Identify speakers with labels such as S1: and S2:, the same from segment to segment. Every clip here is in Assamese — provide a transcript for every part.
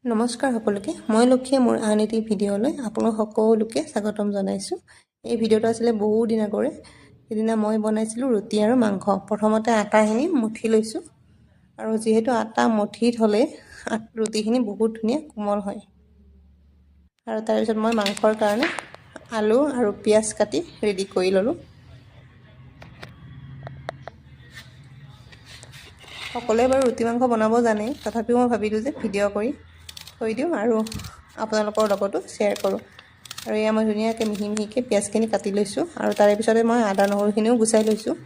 S1: নমস্কাৰ সকলোকে মই লক্ষীয়ে মোৰ আন এটি ভিডিঅ'লৈ আপোনালোক সকলোকে স্বাগতম জনাইছোঁ। এই ভিডিঅ'টো আছিলে বহু দিন আগৰে। সেইদিনা মই বনাইছিলোঁ ৰুটি আৰু মাংস। প্ৰথমতে আটাখিনি মঠি লৈছোঁ আৰু যিহেতু আটা মঠি থ'লে ৰুটিখিনি বহুত ধুনীয়া কোমল হয়। আৰু তাৰপিছত মই মাংসৰ কাৰণে আলু আৰু পিঁয়াজ কাটি ৰেডি কৰি ল'লোঁ। সকলোৱে বাৰু ৰুটি মাংস বনাব জানে, তথাপিও মই ভাবিলোঁ যে ভিডিঅ' কৰি থৈ দিওঁ আৰু আপোনালোকৰ লগতো শ্বেয়াৰ কৰোঁ। আৰু এয়া মই ধুনীয়াকৈ মিহি মিহিকৈ পিঁয়াজখিনি কাটি লৈছোঁ আৰু তাৰে পিছতে মই আদা নহৰুখিনিও গুচাই লৈছোঁ।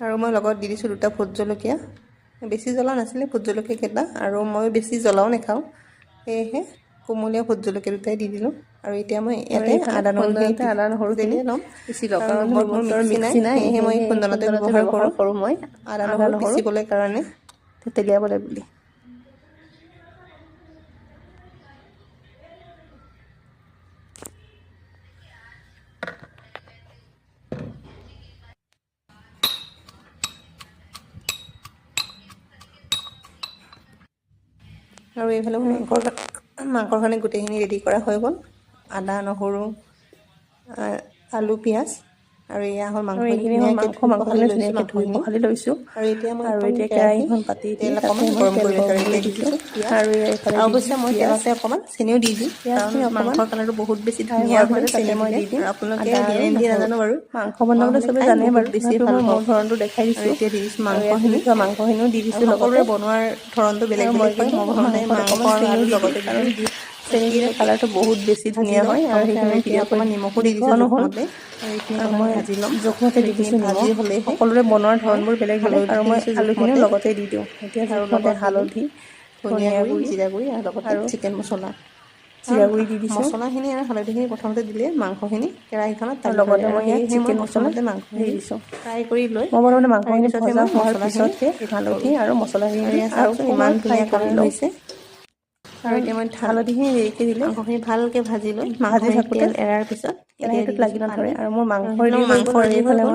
S1: আৰু মই লগত দি দিছোঁ দুটা ভোট জলকীয়া। বেছি জ্বলা নাছিলে ভোট জলকীয়াকেইটা, আৰু মই বেছি জ্বলাও নাখাওঁ, সেয়েহে কোমলীয়া ভোট জলকীয়া দুটাই দি দিলোঁ। আৰু এতিয়া মই ইয়াতে আদা নহৰুখিনি ল'ম পিচি লওঁ, কাৰণ মোৰ মিক্সি নাই, সেয়েহে মই খুন্দনাতে ব্যৱহাৰ কৰোঁ মই আদা নহৰু পিচিবলৈ কাৰণে, তেলিয়াবলৈ বুলি। আৰু এইফালে মাংসৰ কাৰণে গোটেইখিনি ৰেডি কৰা হৈ গ'ল। আদা নহৰু আলু পিঁয়াজ আৰু এয়া হ'ল মাংসখিনি ধুনীয়াকৈ ধুই পখালি লৈছোঁ। আৰু এতিয়া মই কেৰাহীখন পাতি তেল অকণমান গৰম কৰি দিছোঁ। আৰু অৱশ্যে মই তেলতে অকণমান চেনিও দি দিওঁ, কাৰণ মাংসৰ কালাৰটো বহুত বেছি ধুনীয়া হয় চেনি মই দি দিওঁ। আপোনালোকে দিয়ে নিদিয়ে নাজানো বাৰু, মাংস বনাবলৈ চবে জানে বাৰু, বেছি ভাল মোৰ ধৰণটো দেখাই দিছোঁ। এতিয়া দি দিছোঁ মাংসখিনিও দি দিছোঁ। সকলোৰে বনোৱাৰ ধৰণটো বেলেগ বেলেগ হয়। মই বনাওঁতে মাংস আৰু লগতে দিওঁ চেনি দিলে কালাৰটো বহুত বেছি ধুনীয়া হয়। আৰু সেইখিনি ভিডিঅ' অকণমান নিমখো দি দিছোঁ জোখমতে, আৰু এইখিনি মই ভাজি ল'ম। জোখমতে দি দিছোঁ ভাজি হ'লেহে, সকলোৰে বনোৱাৰ ধৰণবোৰ বেলেগ বেলেগ, আৰু মই আলুখিনিও লগতে দি দিওঁ। এতিয়া জোখমতে হালধি, ধনিয়া গুড়ি, জিৰা গুড়ি আৰু লগতে চিকেন মছলা, জিৰা গুড়ি দি দিছোঁ। মছলাখিনি আৰু হালধিখিনি প্ৰথমতে দিলে মাংসখিনি কেৰাহীখনত লগতে মই চিকেন মছলাতে মাংসখিনি দি দিছোঁ। ফ্ৰাই কৰি লৈ মই প্ৰথমতে মাংসখিনি ভজা হোৱাৰ পিছতহে হালধি আৰু মছলাখিনি দি আৰু ইমান ধুনীয়া কালাৰ হৈছে। আৰু এতিয়া মই হালধিখিনি দেৰিকৈ দিলে মাংসখিনি ভালকৈ ভাজি লৈ মাংসখিনি তেল এৰাৰ পিছত কেৰাহীটোত লাগি নধৰে, আৰু মোৰ মাংস ৰেডি হৈ গ'ল।